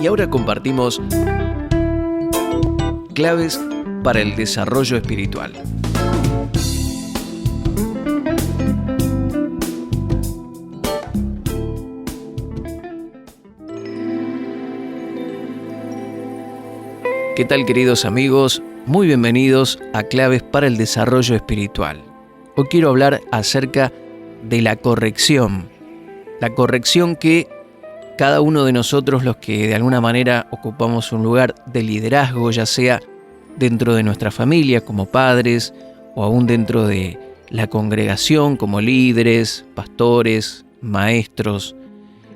Y ahora compartimos claves para el desarrollo espiritual. ¿Qué tal, queridos amigos? Muy bienvenidos a Claves para el Desarrollo Espiritual. Hoy quiero hablar acerca de la corrección. La corrección que cada uno de nosotros, los que de alguna manera ocupamos un lugar de liderazgo, ya sea dentro de nuestra familia como padres o aún dentro de la congregación como líderes, pastores, maestros,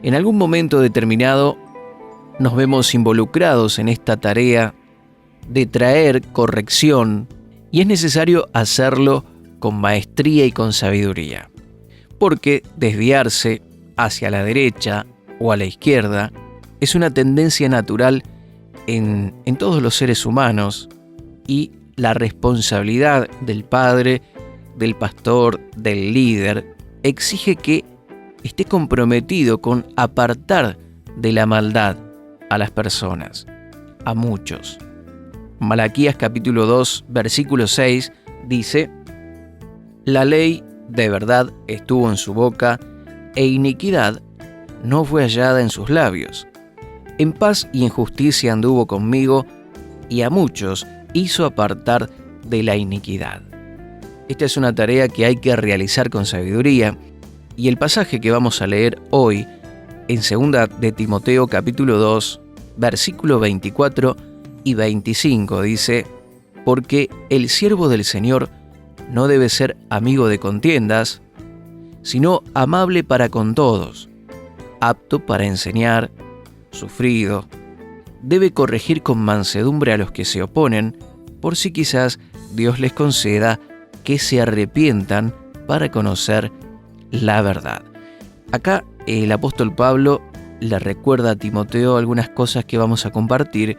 en algún momento determinado nos vemos involucrados en esta tarea de traer corrección, y es necesario hacerlo con maestría y con sabiduría, porque desviarse hacia la derecha o a la izquierda es una tendencia natural en todos los seres humanos, y la responsabilidad del padre, del pastor, del líder, exige que esté comprometido con apartar de la maldad a las personas, a muchos. Malaquías capítulo 2, versículo 6 dice: «La ley de verdad estuvo en su boca, e iniquidad no fue hallada en sus labios. En paz y en justicia anduvo conmigo, y a muchos hizo apartar de la iniquidad». Esta es una tarea que hay que realizar con sabiduría, y el pasaje que vamos a leer hoy, en 2 de Timoteo capítulo 2, versículo 24 y 25 dice: «Porque el siervo del Señor no debe ser amigo de contiendas, sino amable para con todos, apto para enseñar, sufrido. Debe corregir con mansedumbre a los que se oponen, por si quizás Dios les conceda que se arrepientan para conocer la verdad». Acá el apóstol Pablo le recuerda a Timoteo algunas cosas que vamos a compartir,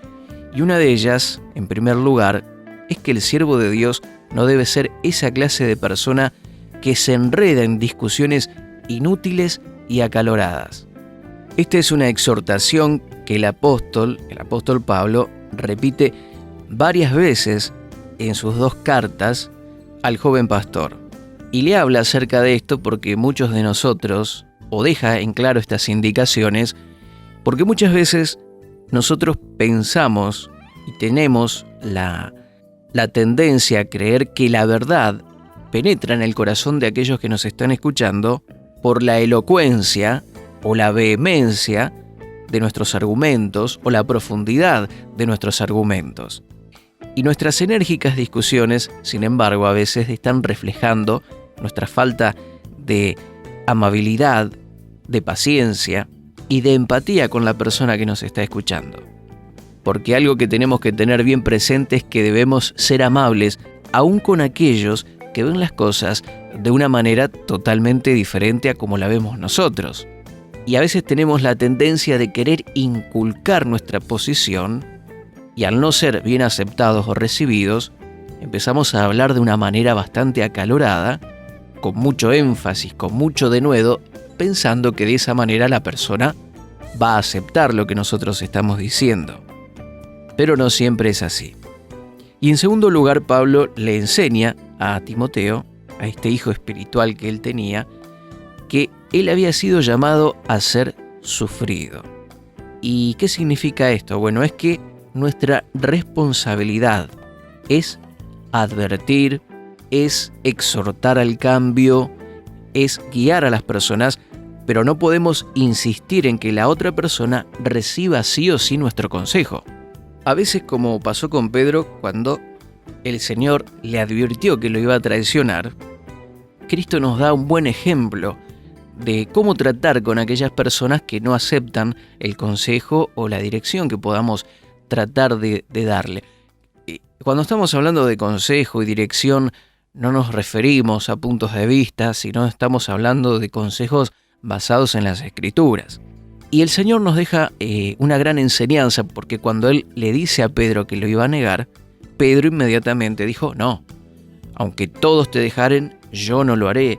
y una de ellas, en primer lugar, es que el siervo de Dios no debe ser esa clase de persona que se enreda en discusiones inútiles y acaloradas. Esta es una exhortación que el apóstol Pablo, repite varias veces en sus 2 cartas al joven pastor. Y le habla acerca de esto porque muchos de nosotros, o deja en claro estas indicaciones, porque muchas veces nosotros pensamos y tenemos la tendencia a creer que la verdad penetra en el corazón de aquellos que nos están escuchando por la elocuencia o la vehemencia de nuestros argumentos o la profundidad de nuestros argumentos. Y nuestras enérgicas discusiones, sin embargo, a veces están reflejando nuestra falta de amabilidad, de paciencia y de empatía con la persona que nos está escuchando. Porque algo que tenemos que tener bien presente es que debemos ser amables aún con aquellos que ven las cosas de una manera totalmente diferente a como la vemos nosotros. Y a veces tenemos la tendencia de querer inculcar nuestra posición, y al no ser bien aceptados o recibidos, empezamos a hablar de una manera bastante acalorada, con mucho énfasis, con mucho denuedo, pensando que de esa manera la persona va a aceptar lo que nosotros estamos diciendo. Pero no siempre es así. Y en segundo lugar, Pablo le enseña a Timoteo, a este hijo espiritual que él tenía, que él había sido llamado a ser sufrido. ¿Y qué significa esto? Bueno, es que nuestra responsabilidad es advertir, es exhortar al cambio, es guiar a las personas, pero no podemos insistir en que la otra persona reciba sí o sí nuestro consejo. A veces, como pasó con Pedro, cuando el Señor le advirtió que lo iba a traicionar, Cristo nos da un buen ejemplo de cómo tratar con aquellas personas que no aceptan el consejo o la dirección que podamos tratar de darle. Cuando estamos hablando de consejo y dirección, no nos referimos a puntos de vista, sino estamos hablando de consejos basados en las Escrituras. Y el Señor nos deja una gran enseñanza, porque cuando Él le dice a Pedro que lo iba a negar, Pedro inmediatamente dijo: no, aunque todos te dejaren, yo no lo haré.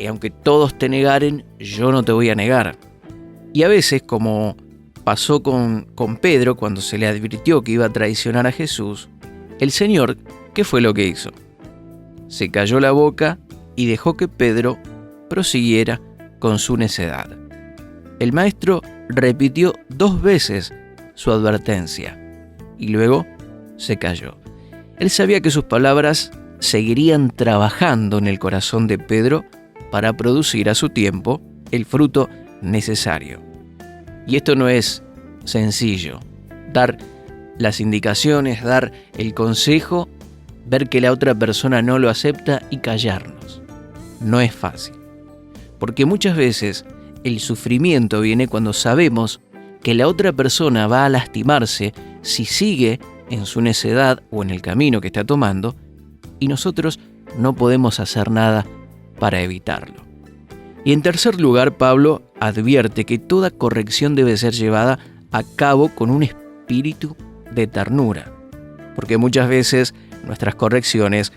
Aunque todos te negaren, yo no te voy a negar. Y a veces, como pasó con Pedro cuando se le advirtió que iba a traicionar a Jesús, el Señor, ¿qué fue lo que hizo? Se calló la boca y dejó que Pedro prosiguiera con su necedad. El maestro repitió 2 veces su advertencia y luego se calló. Él sabía que sus palabras seguirían trabajando en el corazón de Pedro para producir a su tiempo el fruto necesario. Y esto no es sencillo. Dar las indicaciones, dar el consejo, ver que la otra persona no lo acepta y callarnos. No es fácil. Porque muchas veces el sufrimiento viene cuando sabemos que la otra persona va a lastimarse si sigue en su necedad o en el camino que está tomando, y nosotros no podemos hacer nada para evitarlo. Y en tercer lugar, Pablo advierte que toda corrección debe ser llevada a cabo con un espíritu de ternura, porque muchas veces nuestras correcciones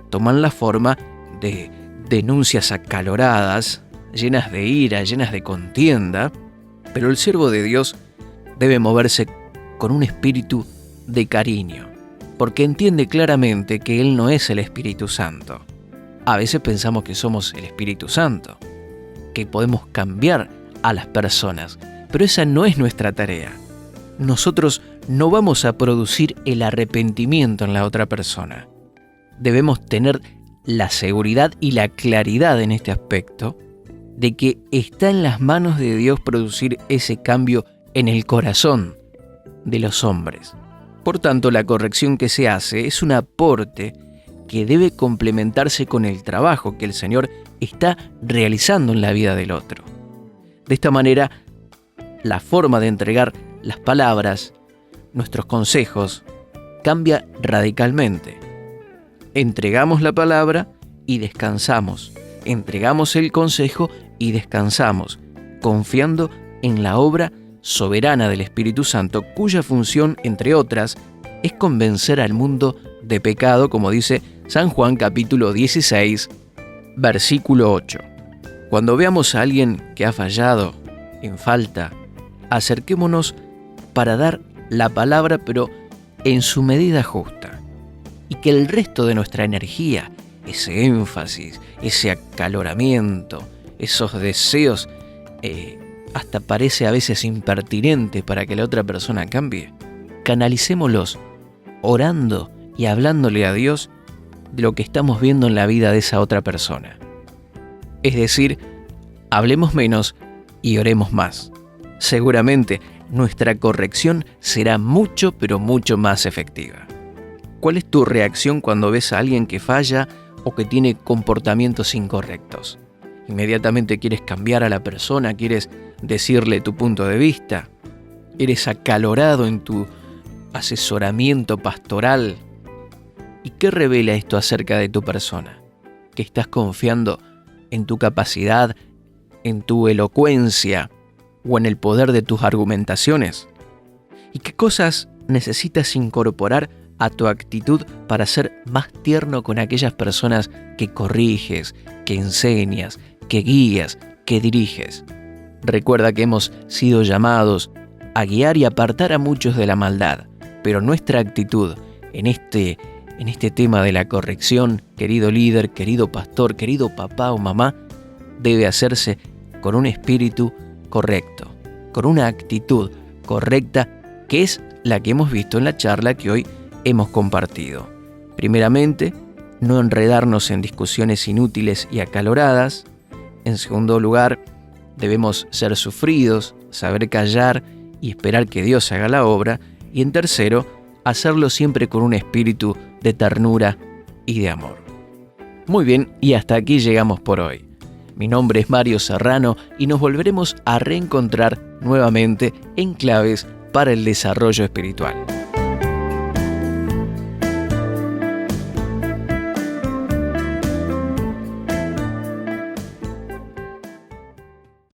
toman la forma de denuncias acaloradas, llenas de ira, llenas de contienda, pero el siervo de Dios debe moverse con un espíritu de cariño, porque entiende claramente que Él no es el Espíritu Santo. A veces pensamos que somos el Espíritu Santo, que podemos cambiar a las personas, pero esa no es nuestra tarea. Nosotros no vamos a producir el arrepentimiento en la otra persona. Debemos tener la seguridad y la claridad en este aspecto de que está en las manos de Dios producir ese cambio en el corazón de los hombres. Por tanto, la corrección que se hace es un aporte que debe complementarse con el trabajo que el Señor está realizando en la vida del otro. De esta manera, la forma de entregar las palabras, nuestros consejos, cambia radicalmente. Entregamos la palabra y descansamos. Entregamos el consejo y descansamos, confiando en la obra soberana del Espíritu Santo, cuya función, entre otras, es convencer al mundo de pecado, como dice San Juan capítulo 16, versículo 8. Cuando veamos a alguien que ha fallado, en falta, acerquémonos para dar la palabra, pero en su medida justa, y que el resto de nuestra energía, ese énfasis, ese acaloramiento, esos deseos, hasta parece a veces impertinente para que la otra persona cambie, canalicémoslos orando y hablándole a Dios de lo que estamos viendo en la vida de esa otra persona. Es decir, hablemos menos y oremos más. Seguramente nuestra corrección será mucho, pero mucho más efectiva. ¿Cuál es tu reacción cuando ves a alguien que falla o que tiene comportamientos incorrectos? ¿Inmediatamente quieres cambiar a la persona? ¿Quieres decirle tu punto de vista? ¿Eres acalorado en tu asesoramiento pastoral? ¿Y qué revela esto acerca de tu persona? ¿Que estás confiando en tu capacidad, en tu elocuencia o en el poder de tus argumentaciones? ¿Y qué cosas necesitas incorporar a tu actitud para ser más tierno con aquellas personas que corriges, que enseñas, que guías, que diriges? Recuerda que hemos sido llamados a guiar y apartar a muchos de la maldad, pero nuestra actitud en este tema de la corrección, querido líder, querido pastor, querido papá o mamá, debe hacerse con un espíritu correcto, con una actitud correcta, que es la que hemos visto en la charla que hoy hemos compartido. Primeramente, no enredarnos en discusiones inútiles y acaloradas. En segundo lugar, debemos ser sufridos, saber callar y esperar que Dios haga la obra. Y en tercero, hacerlo siempre con un espíritu de ternura y de amor. Muy bien, y hasta aquí llegamos por hoy. Mi nombre es Mario Serrano y nos volveremos a reencontrar nuevamente en Claves para el Desarrollo Espiritual.